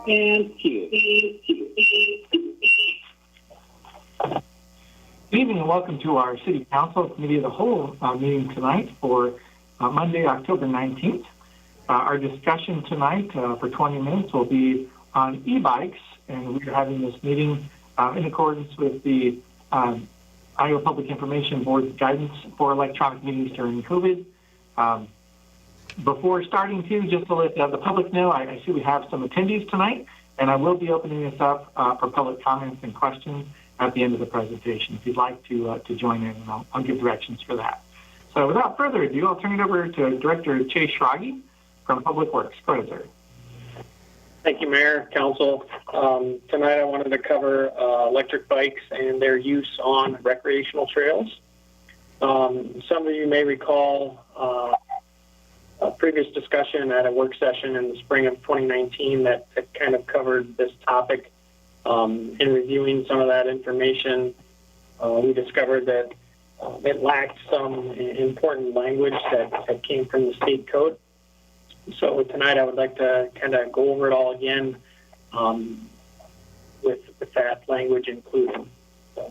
And cue. Good evening and welcome to our City Council Committee of the Whole meeting tonight for Monday, October 19th. Our discussion tonight for 20 minutes will be on e-bikes, and we're having this meeting in accordance with the Iowa Public Information Board's guidance for electronic meetings during COVID. Before starting, just to let the public know, I see we have some attendees tonight, and I will be opening this up for public comments and questions at the end of the presentation. If you'd like to join in, and I'll give directions for that. So without further ado, I'll turn it over to Director Chase Schrage from Public Works. Go ahead, sir. Thank you, Mayor, Council. Tonight I wanted to cover electric bikes and their use on recreational trails. Some of you may recall a previous discussion at a work session in the spring of 2019 that kind of covered this topic. In reviewing some of that information, we discovered that it lacked some important language that came from the state code. So tonight I would like to kind of go over it all again with that language included. So,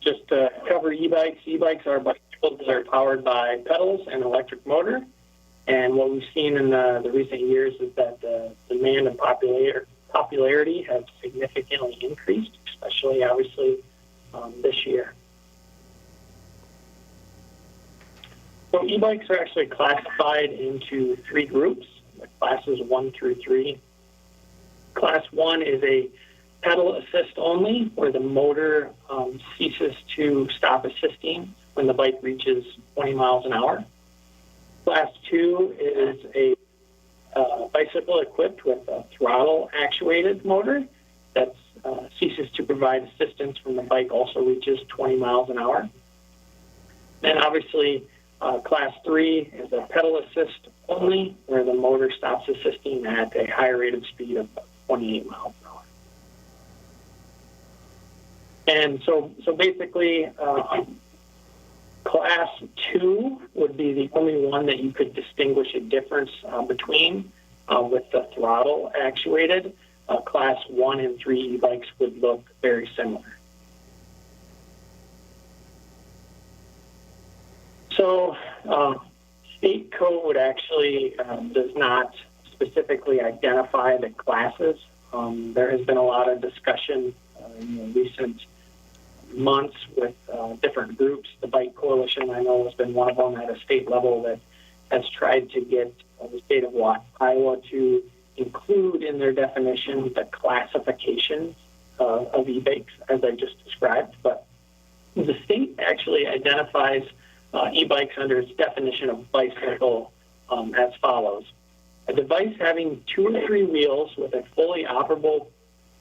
just to cover e-bikes. E-bikes are bicycles that are powered by pedals and electric motor. And what we've seen in the recent years is that the demand and popularity have significantly increased, especially obviously this year. So e-bikes are actually classified into three groups, classes 1 through 3. Class 1 is a pedal assist only, where the motor ceases to stop assisting when the bike reaches 20 miles an hour. Class 2 is a bicycle equipped with a throttle actuated motor that ceases to provide assistance when the bike also reaches 20 miles an hour. And obviously, Class 3 is a pedal assist only, where the motor stops assisting at a higher rate of speed of 28 miles an hour. And so basically, Class 2 would be the only one that you could distinguish a difference between with the throttle actuated. Class 1 and 3 e-bikes would look very similar. So state code actually does not specifically identify the classes. There has been a lot of discussion in recent months with different groups. The Bike Coalition, I know, has been one of them at a state level that has tried to get the state of Iowa to include in their definition the classifications of e-bikes, as I just described. But the state actually identifies e-bikes under its definition of bicycle as follows. A device having 2 or 3 wheels with a fully operable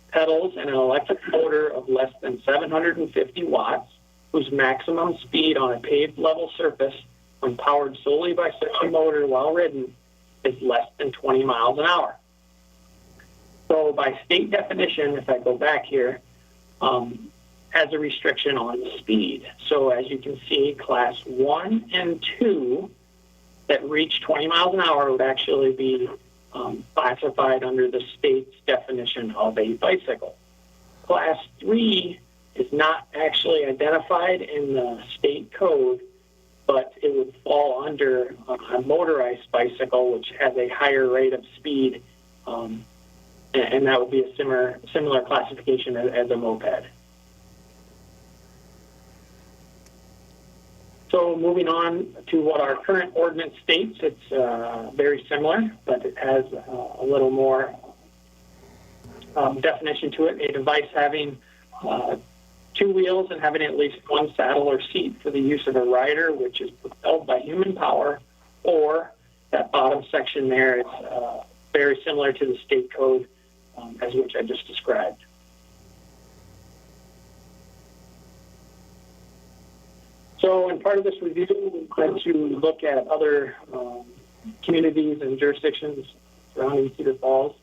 pedals and an electric motor of less than 750 watts, whose maximum speed on a paved level surface when powered solely by such a motor while ridden is less than 20 miles an hour. So by state definition, if I go back here, has a restriction on speed. So as you can see, Class 1 and 2 that reach 20 miles an hour would actually be classified under the state's definition of a bicycle. Class 3 is not actually identified in the state code, but it would fall under a motorized bicycle, which has a higher rate of speed, and that would be a similar classification as a moped. So moving on to what our current ordinance states, it's very similar, but it has a little more definition to it. A device having 2 wheels and having at least 1 saddle or seat for the use of a rider, which is propelled by human power, or that bottom section there is very similar to the state code as which I just described. So in part of this review, we plan to look at other communities and jurisdictions surrounding Cedar Falls.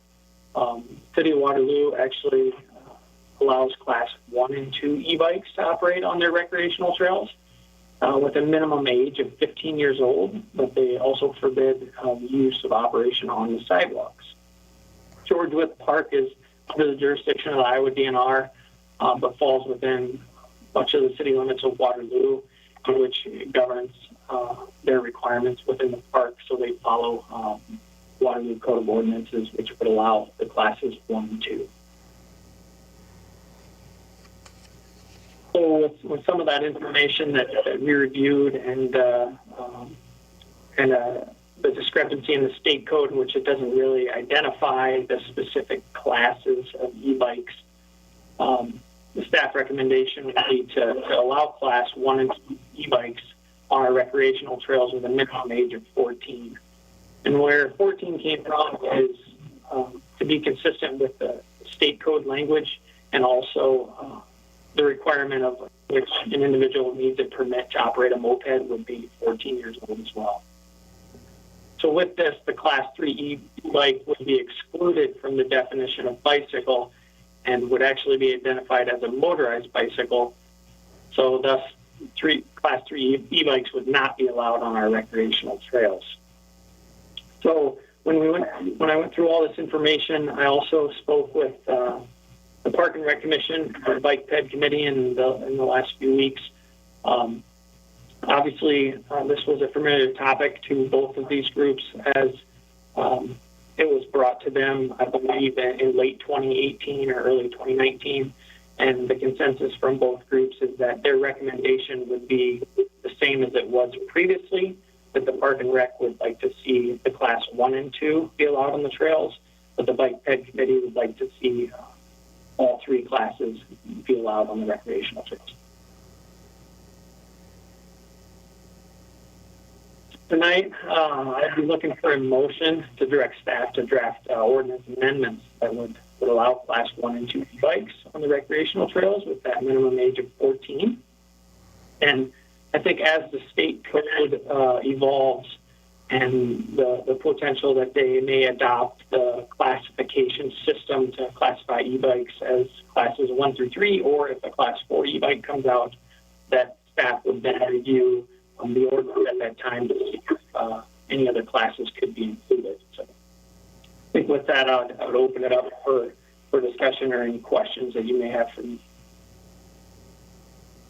City of Waterloo actually allows Class 1 and 2 e-bikes to operate on their recreational trails with a minimum age of 15 years old, but they also forbid the use of operation on the sidewalks. George Wythe Park is under the jurisdiction of the Iowa DNR, but falls within much of the city limits of Waterloo, which governs their requirements within the park. So they follow Waterloo Code of Ordinances, which would allow the classes 1 and 2. So with some of that information that we reviewed and the discrepancy in the state code, in which it doesn't really identify the specific classes of e-bikes, the staff recommendation would be to allow class 1 and 2 e-bikes on our recreational trails with a minimum age of 14. And where 14 came from is to be consistent with the state code language, and also the requirement of which an individual needs a permit to operate a moped would be 14 years old as well. So with this, the Class 3 e-bike would be excluded from the definition of bicycle and would actually be identified as a motorized bicycle. So thus, Class 3 e-bikes would not be allowed on our recreational trails. So when I went through all this information, I also spoke with the Park and Rec Commission, the Bike Ped Committee in the last few weeks. Obviously, this was a familiar topic to both of these groups, as it was brought to them, I believe, in late 2018 or early 2019. And the consensus from both groups is that their recommendation would be the same as it was previously, that the Park and Rec would like to see the Class 1 and 2 be allowed on the trails, but the Bike Ped Committee would like to see all 3 classes be allowed on the recreational trails. Tonight, I'd be looking for a motion to direct staff to draft ordinance amendments that would allow Class 1 and 2 bikes on the recreational trails with that minimum age of 14. And I think as the state code evolves and the potential that they may adopt the classification system to classify e-bikes as classes 1 through 3, or if a Class 4 e-bike comes out, that staff would then review the ordinance at that time to see if any other classes could be included. So I think with that, I would open it up for discussion or any questions that you may have for me.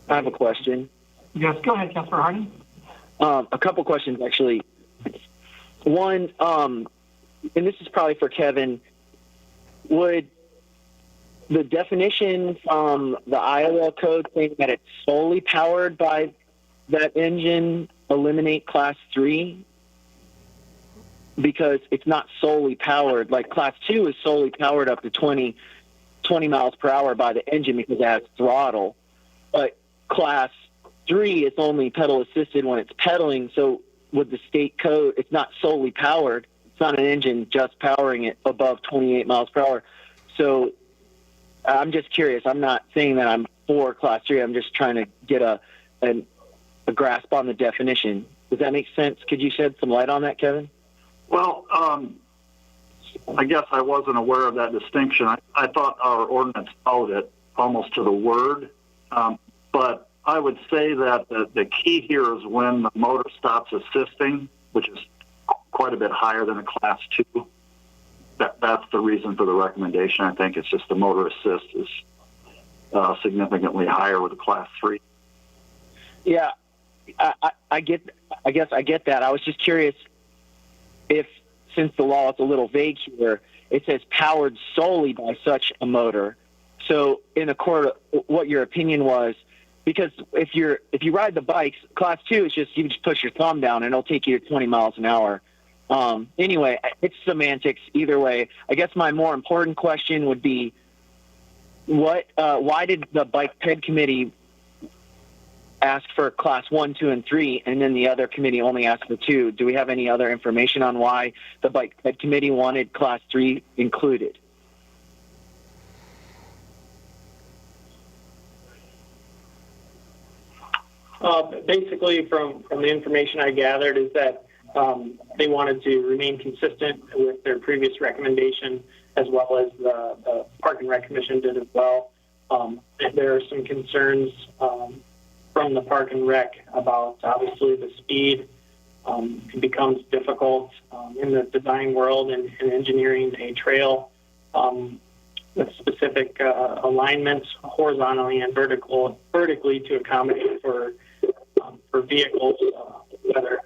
I have a question. Yes, go ahead, Councilor Harding. A couple questions, actually. One, and this is probably for Kevin, would the definition from the Iowa code saying that it's solely powered by that engine eliminate Class 3? Because it's not solely powered. Like Class 2 is solely powered up to 20 miles per hour by the engine because it has throttle. But Class 3 is only pedal assisted when it's pedaling. So with the state code, it's not solely powered. It's not an engine just powering it above 28 miles per hour. So I'm just curious. I'm not saying that I'm for Class 3. I'm just trying to get a grasp on the definition. Does that make sense? Could you shed some light on that, Kevin? Well, I guess I wasn't aware of that distinction. I thought our ordinance followed it almost to the word. But I would say that the key here is when the motor stops assisting, which is quite a bit higher than a Class 2. That's the reason for the recommendation. I think it's just the motor assist is significantly higher with a Class 3. Yeah, I guess I get that. I was just curious if, since the law is a little vague here, it says powered solely by such a motor. So in accord, what your opinion was, because if you ride the bikes, Class 2 is just you just push your thumb down and it'll take you to 20 miles an hour. Anyway, it's semantics either way. I guess my more important question would be, why did the Bike Ped Committee ask for Class 1, 2, and 3, and then the other committee only asked for 2? Do we have any other information on why the Bike Ped Committee wanted Class 3 included? Basically, from the information I gathered is that they wanted to remain consistent with their previous recommendation, as well as the Park and Rec Commission did as well. There are some concerns from the Park and Rec about, obviously, the speed. It becomes difficult in the design world and engineering a trail with specific alignments horizontally and vertically to accommodate for vehicles, whether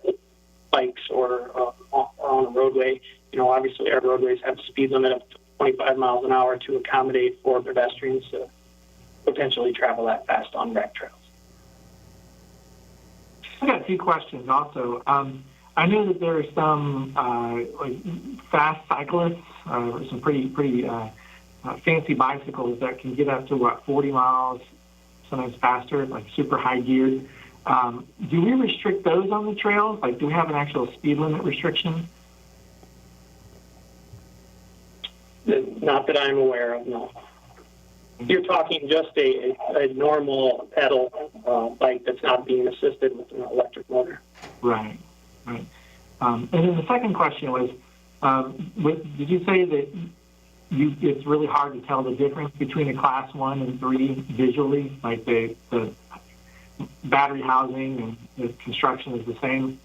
bikes or on a roadway. Obviously our roadways have a speed limit of 25 miles an hour to accommodate for pedestrians to potentially travel that fast on rec trails. I got a few questions also. I know that there are some fast cyclists, some pretty fancy bicycles that can get up to 40 miles, sometimes faster, like super high geared. Do we restrict those on the trails? Like, do we have an actual speed limit restriction? Not that I'm aware of, no. You're talking just a normal pedal bike that's not being assisted with an electric motor. Right. And then the second question was, did you say that it's really hard to tell the difference between a Class 1 and 3 visually, like the battery housing and the construction is the same?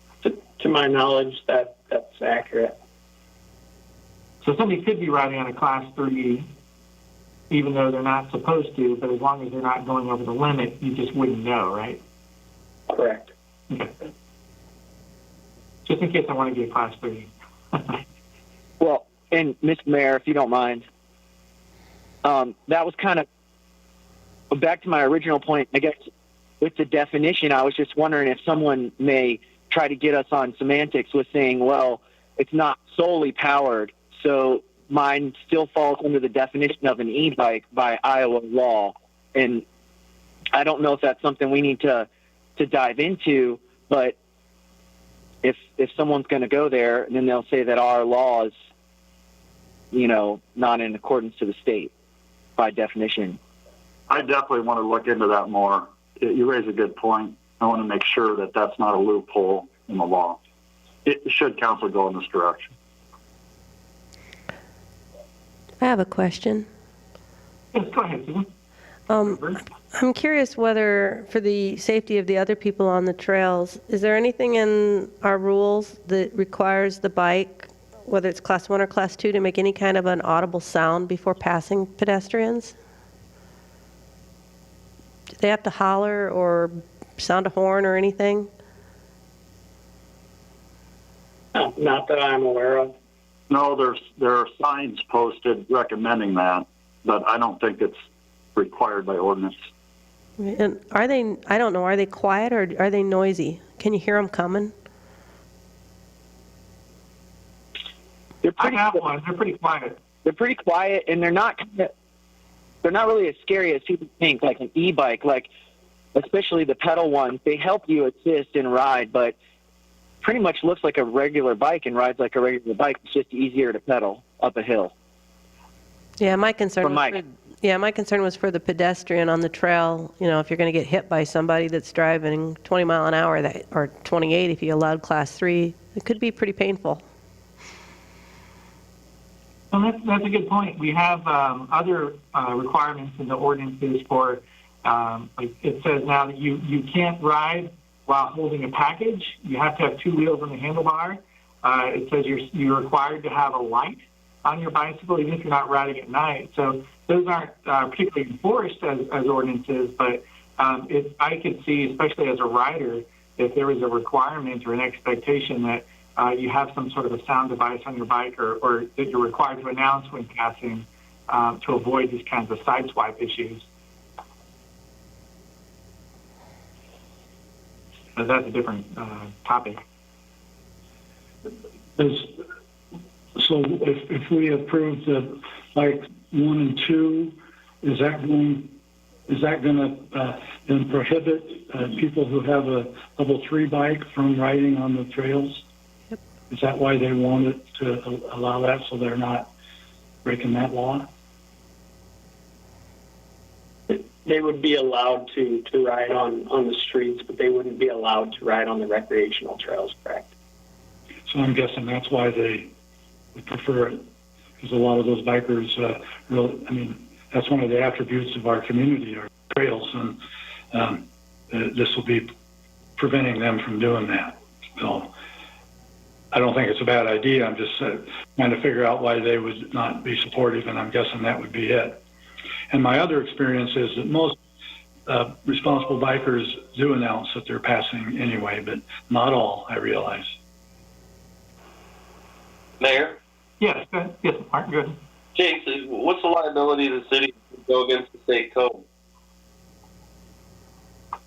To my knowledge, that's accurate. So somebody could be riding on a Class 3 even though they're not supposed to, but as long as they're not going over the limit, you just wouldn't know, right? Correct. Okay. Just in case I want to get a Class 3. Well, and Mr. Mayor, if you don't mind, that was kind of back to my original point. I guess with the definition, I was just wondering if someone may try to get us on semantics with saying, well, it's not solely powered, so mine still falls under the definition of an e-bike by Iowa law. And I don't know if that's something we need to dive into, but if someone's going to go there, then they'll say that our law is, not in accordance to the state by definition. I definitely want to look into that more. You raise a good point. I want to make sure that that's not a loophole in the law. Should council go in this direction? I have a question. Yes, go ahead, Susan. I'm curious whether, for the safety of the other people on the trails, is there anything in our rules that requires the bike, whether it's Class 1 or Class 2, to make any kind of an audible sound before passing pedestrians? Do they have to holler or sound a horn or anything? Not that I'm aware of. No, there are signs posted recommending that, but I don't think it's required by ordinance. And are they, I don't know, are they quiet or are they noisy? Can you hear them coming? I have one. They're pretty quiet. They're pretty quiet, and they're not really as scary as people think, like an e-bike, like especially the pedal ones. They help you assist and ride, but pretty much looks like a regular bike and rides like a regular bike. It's just easier to pedal up a hill. Yeah, my concern was for the pedestrian on the trail. If you're going to get hit by somebody that's driving 20 mile an hour or 28 if you allowed Class 3, it could be pretty painful. Well, that's a good point. We have other requirements in the ordinances for, like it says now that you can't ride while holding a package. You have to have two wheels on the handlebar. It says you're required to have a light on your bicycle, even if you're not riding at night. So those aren't particularly enforced as ordinances, but I could see, especially as a rider, if there was a requirement or an expectation that you have some sort of a sound device on your bike or that you're required to announce when passing to avoid these kinds of sideswipe issues. But that's a different topic. So if we approve the like 1 and 2, is that going to then prohibit people who have a level 3 bike from riding on the trails? Yep. Is that why they wanted to allow that, so they're not breaking that law? They would be allowed to ride on the streets, but they wouldn't be allowed to ride on the recreational trails, correct? So I'm guessing that's why they would prefer it, because a lot of those bikers, that's one of the attributes of our community, our trails, and this will be preventing them from doing that. So I don't think it's a bad idea. I'm just trying to figure out why they would not be supportive, and I'm guessing that would be it. And my other experience is that most responsible bikers do announce that they're passing anyway, but not all, I realize. Mayor? Yes, go ahead. Yes, Mark, good. James, what's the liability of the city to go against the state code? I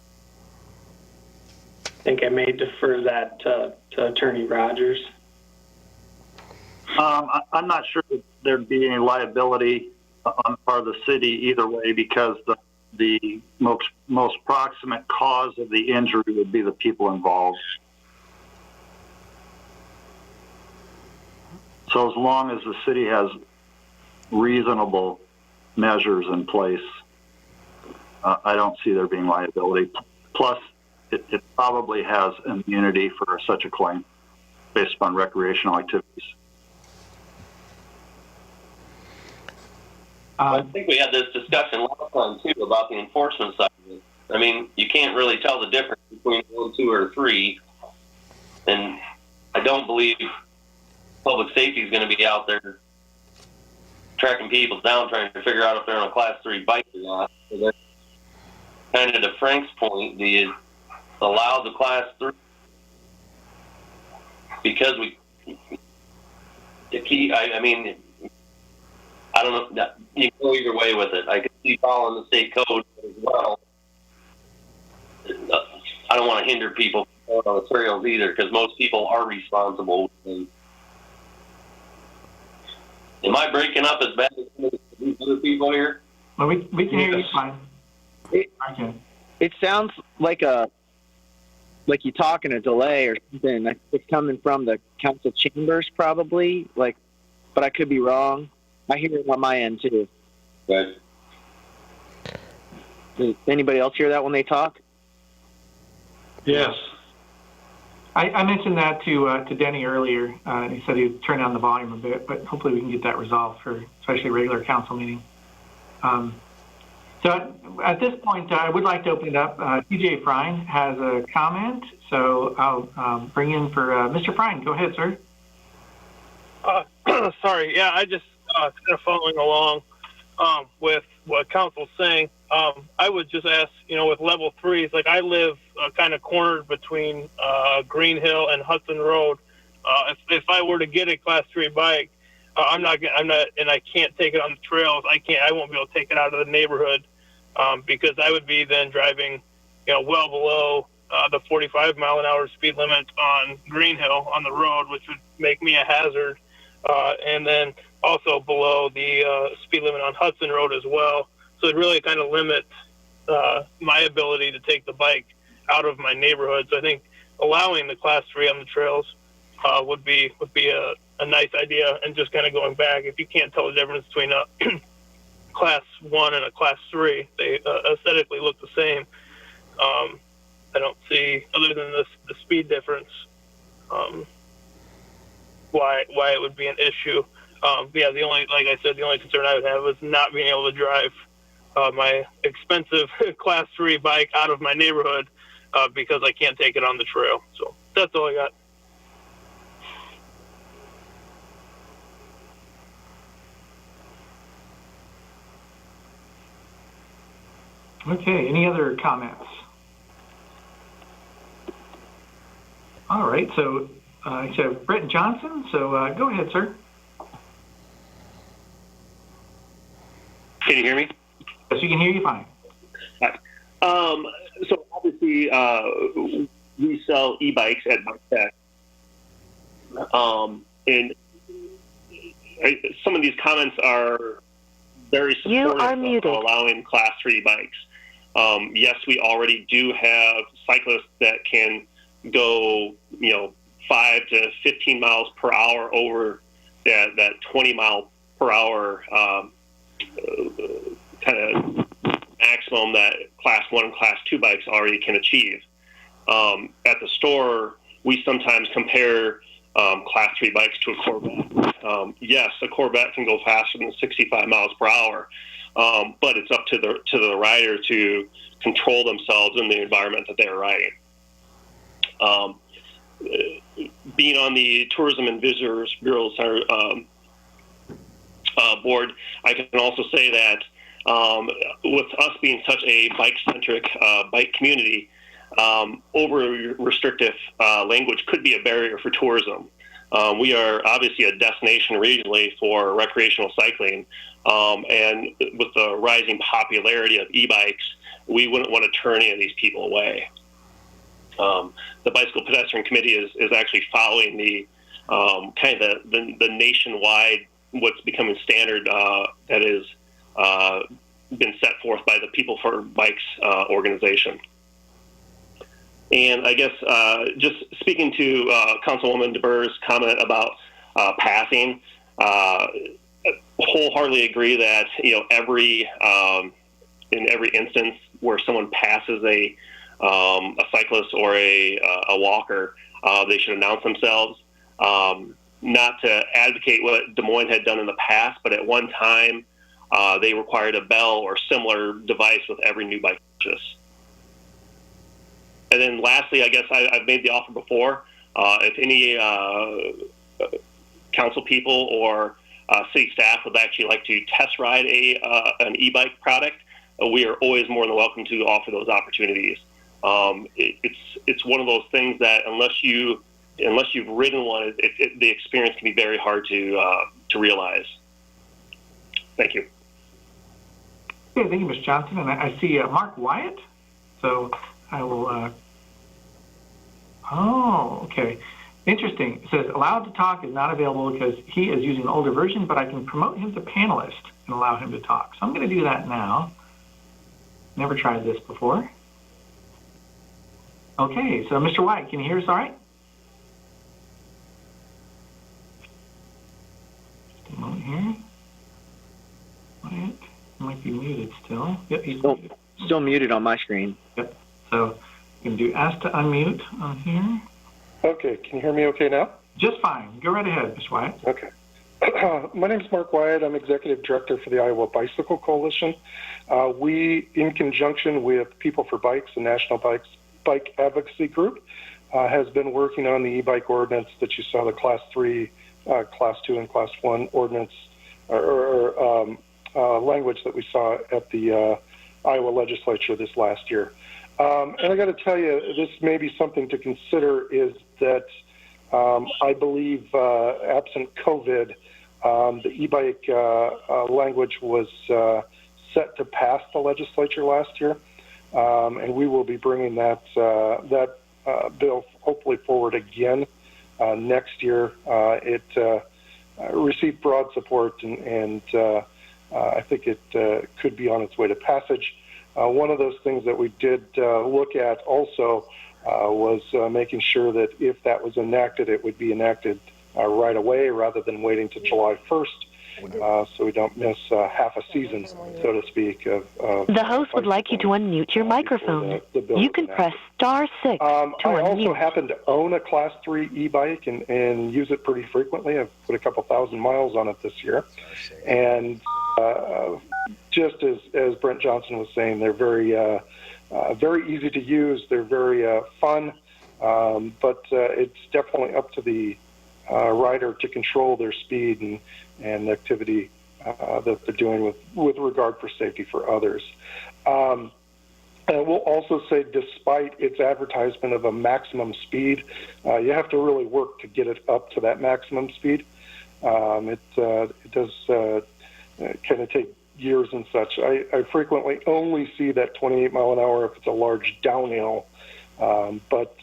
think I may defer that to Attorney Rogers. I'm not sure that there'd be any liability on the part of the city either way, because the most proximate cause of the injury would be the people involved. So as long as the city has reasonable measures in place, I don't see there being liability. Plus, it probably has immunity for such a claim based upon recreational activities. I think we had this discussion last time too about the enforcement side of it. I mean, you can't really tell the difference between 1, 2, or 3, and I don't believe public safety is going to be out there tracking people down, trying to figure out if they're on a Class 3 bike or not. So that's kind of to Frank's point. Do you allow the Class 3? Because the key, I mean, I don't know. You can go either way with it. I can see following the state code as well. I don't want to hinder people from going on the trails either, because most people are responsible. And am I breaking up as bad as some of these other people here? Well, we can hear you fine. It sounds like you talk in a delay or something. It's coming from the council chambers probably, but I could be wrong. I hear it on my end too. Right. Does anybody else hear that when they talk? Yes. I mentioned that to Denny earlier. He said he'd turn down the volume a bit, but hopefully we can get that resolved for especially a regular council meeting. So at this point, I would like to open it up. TJ Frine has a comment, so I'll bring in for Mr. Frine. Go ahead, sir. Sorry. Yeah, I just kind of following along with what council's saying. I would just ask, with level 3s, like I live kind of cornered between Green Hill and Hudson Road. If I were to get a Class 3 bike, I'm not, and I can't take it on the trails. I won't be able to take it out of the neighborhood because I would be then driving, well below the 45 mile an hour speed limit on Green Hill on the road, which would make me a hazard. And then also below the speed limit on Hudson Road as well. So it really kind of limits my ability to take the bike out of my neighborhood. So I think allowing the Class 3 on the trails would be a nice idea. And just kind of going back, if you can't tell the difference between a Class 1 and a Class 3, they aesthetically look the same. I don't see, other than the speed difference, why it would be an issue. Yeah, the only concern I would have is not being able to drive my expensive Class 3 bike out of my neighborhood because I can't take it on the trail. So that's all I got. Okay, any other comments? All right, so Brett Johnson, so go ahead, sir. Can you hear me? Yes, we can hear you fine. Right. So obviously, we sell e-bikes at Bike Tech. And some of these comments are very supportive of allowing Class 3 bikes. Yes, we already do have cyclists that can go, 5 to 15 miles per hour over that 20 mile per hour kind of maximum that Class 1 and Class 2 bikes already can achieve. At the store, we sometimes compare Class 3 bikes to a Corvette. Yes, a Corvette can go faster than 65 miles per hour, but it's up to the rider to control themselves in the environment that they're riding. being on the Tourism and Visitors Bureau's board, I can also say that with us being such a bike-centric bike community, over restrictive language could be a barrier for tourism. We are obviously a destination regionally for recreational cycling, and with the rising popularity of e-bikes, we wouldn't want to turn any of these people away. The Bicycle Pedestrian Committee is actually following the kind of the nationwide, what's becoming standard that is been set forth by the People for Bikes organization. And I guess just speaking to Councilwoman DeBurr's comment about passing, wholeheartly agree that every in every instance where someone passes a cyclist or a walker, they should announce themselves. Not to advocate what Des Moines had done in the past, but at one time they required a bell or similar device with every new bike purchase. And then lastly, I guess I've made the offer before. If any council people or city staff would actually like to test ride an e-bike product, we are always more than welcome to offer those opportunities. It's one of those things that unless you've ridden one, the experience can be very hard to realize. Thank you. Okay, thank you, Ms. Johnson. And I see Mark Wyatt. So I will. Okay. Interesting. It says allowed to talk is not available because he is using an older version, but I can promote him to panelist and allow him to talk. So I'm going to do that now. Never tried this before. Okay, so Mr. White, can you hear us all right? Just a moment here. White might be muted still. Yep, he's muted. Still muted on my screen. Yep. So you can do ask to unmute on here. Okay, can you hear me okay now? Just fine. Go right ahead, Mr. Wyatt. Okay. My name is Mark Wyatt. I'm Executive Director for the Iowa Bicycle Coalition. We, in conjunction with People for Bikes, the National Bike Advocacy Group, has been working on the e-bike ordinance that you saw, the Class 3, Class 2, and Class 1 ordinance language that we saw at the Iowa legislature this last year. And I got to tell you, this may be something to consider is that I believe absent COVID, the e-bike language was set to pass the legislature last year. And we will be bringing that bill hopefully forward again next year. It received broad support, and I think it could be on its way to passage. One of those things that we did look at also was making sure that if that was enacted, it would be enacted right away rather than waiting to July 1st. So we don't miss half a season, so to speak. The host would like you to unmute your microphone. You can press *6 to unmute. I also happen to own a Class 3 e-bike and use it pretty frequently. I've put a couple thousand miles on it this year. And just as Brent Johnson was saying, they're very easy to use. They're very fun, but it's definitely up to the rider to control their speed and activity that they're doing with regard for safety for others. And we'll also say, despite its advertisement of a maximum speed, you have to really work to get it up to that maximum speed. It does kind of take years and such. I frequently only see that 28 mile an hour if it's a large downhill, but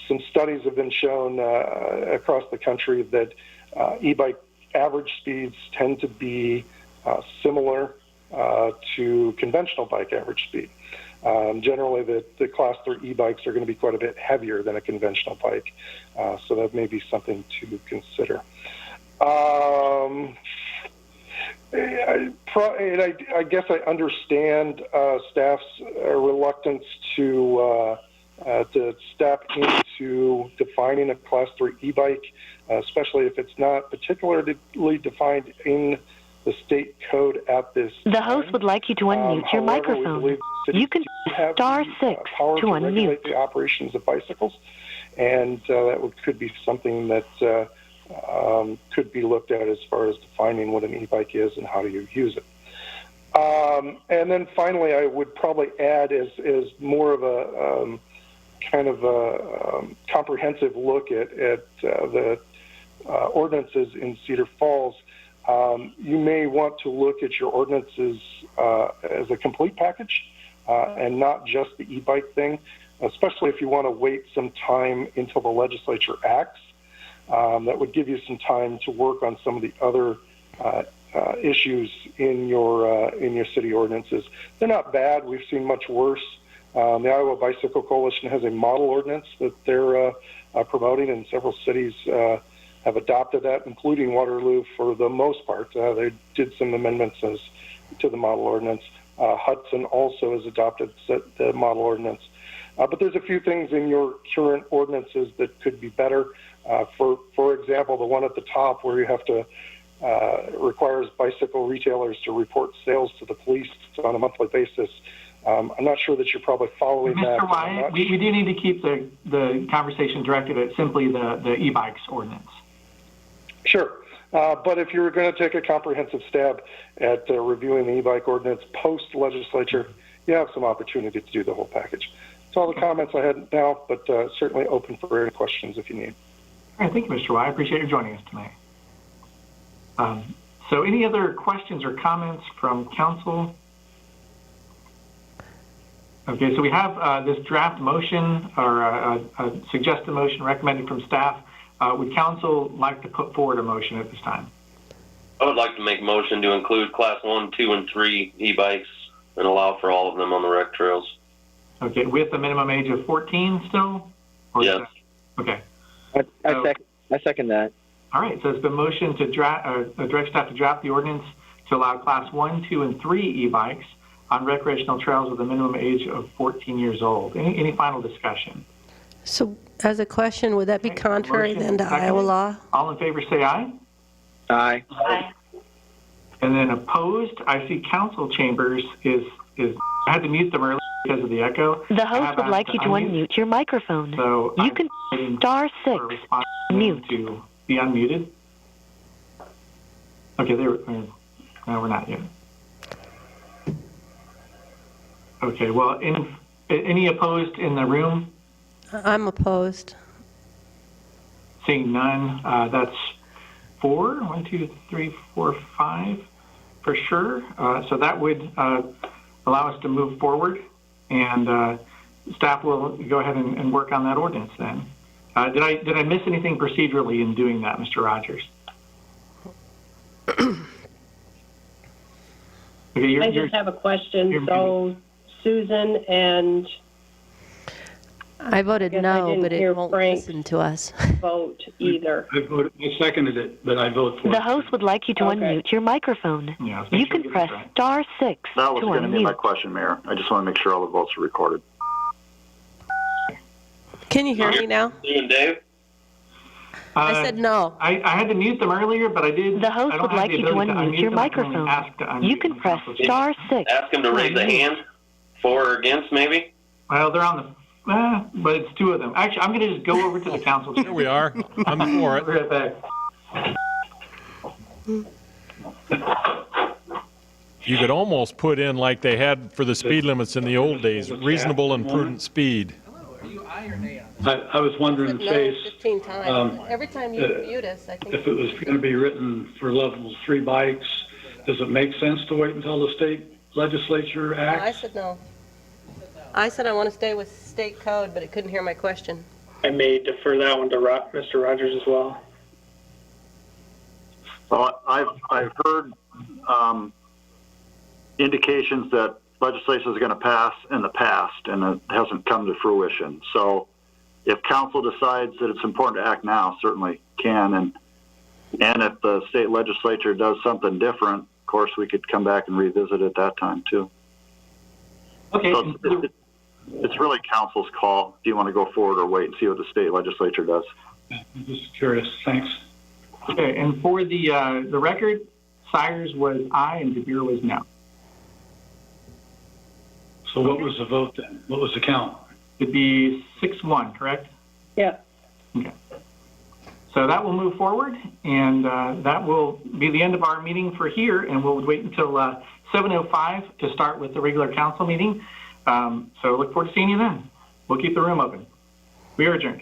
some studies have been shown across the country that e-bike average speeds tend to be similar to conventional bike average speed. Generally, the Class 3 e-bikes are going to be quite a bit heavier than a conventional bike, so that may be something to consider. I guess I understand staff's reluctance to step into defining a Class 3 e-bike, especially if it's not particularly defined in the state code at this time. The host would like you to unmute your microphone. You can press *6 to unmute. Regulate the operations of bicycles, and that could be something that could be looked at as far as defining what an e-bike is and how do you use it. And then finally, I would probably add as more of a kind of a comprehensive look at the ordinances in Cedar Falls. You may want to look at your ordinances as a complete package and not just the e-bike thing, especially if you want to wait some time until the legislature acts. That would give you some time to work on some of the other issues in your city ordinances. They're not bad. We've seen much worse. The Iowa Bicycle Coalition has a model ordinance that they're promoting, and several cities have adopted that, including Waterloo for the most part. They did some amendments to the model ordinance. Hudson also has adopted the model ordinance. But there's a few things in your current ordinances that could be better. For example, the one at the top where you have to requires bicycle retailers to report sales to the police on a monthly basis. I'm not sure that you're probably following that. Mr. Wyatt, we do need to keep the conversation directed at simply the e-bikes ordinance. Sure. But if you were going to take a comprehensive stab at reviewing the e-bike ordinance post-legislature, you have some opportunity to do the whole package. That's all the comments I had now, but certainly open for any questions if you need. All right, thank you, Mr. Wyatt. I appreciate you joining us tonight. So any other questions or comments from council? Okay, so we have this draft motion or a suggested motion recommended from staff. Would council like to put forward a motion at this time? I would like to make a motion to include class 1, 2, and 3 e-bikes and allow for all of them on the rec trails. Okay, with a minimum age of 14 still? Or yes. Okay. I second that. All right, so it's been motioned to direct staff to draft the ordinance to allow class 1, 2, and 3 e-bikes on recreational trails with a minimum age of 14 years old. Any final discussion? So as a question, would that be contrary then to Iowa law? All in favor say aye. Aye. Aye. And then opposed, I see council chambers is I had to mute them earlier because of the echo. The host would like you to unmute your microphone. So you can star 6, mute. To be unmuted. Okay, no, we're not yet. Okay, well, any opposed in the room? I'm opposed. Seeing none, that's 4. 1, 2, 3, 4, 5 for sure. So that would allow us to move forward, and staff will go ahead and work on that ordinance then. Did I miss anything procedurally in doing that, Mr. Rogers? Okay, I just have a question. So Susan and I voted no, but it won't listen to us. Vote either. I seconded it, but I vote for it. The host would like you to unmute your microphone. Yeah, you can press star 6 That was to going to be my unmute. question, Mayor. I just want to make sure all the votes are recorded. Can you hear me now? You and Dave? I said no. I had to mute them earlier, but I did. The host would like you to unmute your microphone. You can press star 6. Ask them to raise a hand, for or against, maybe? Well, they're on the, but it's 2 of them. Actually, I'm going to just go over to the council. Here we are. I'm for it. Right back. You could almost put in like they had for the speed limits in the old days, reasonable and prudent speed. I was wondering, No, Chase, 15 times. Every time you mute us, I think. if it was going to be written for level 3 bikes, does it make sense to wait until the state legislature acts? I said no. I said I want to stay with state code, but it couldn't hear my question. I may defer that one to Mr. Rogers as well. Well, I've heard indications that legislation is going to pass in the past, and it hasn't come to fruition. So if council decides that it's important to act now, certainly can. And if the state legislature does something different, of course, we could come back and revisit it that time, too. Okay. So it's really council's call. Do you want to go forward or wait and see what the state legislature does? I'm just curious. Thanks. Okay, and for the record, Sires was aye and DeBeer was no. So what was the vote then? What was the count? It'd be 6-1, correct? Yeah. Okay. So that will move forward, and that will be the end of our meeting for here, and we'll wait until 7:05 to start with the regular council meeting. So look forward to seeing you then. We'll keep the room open. We are adjourned.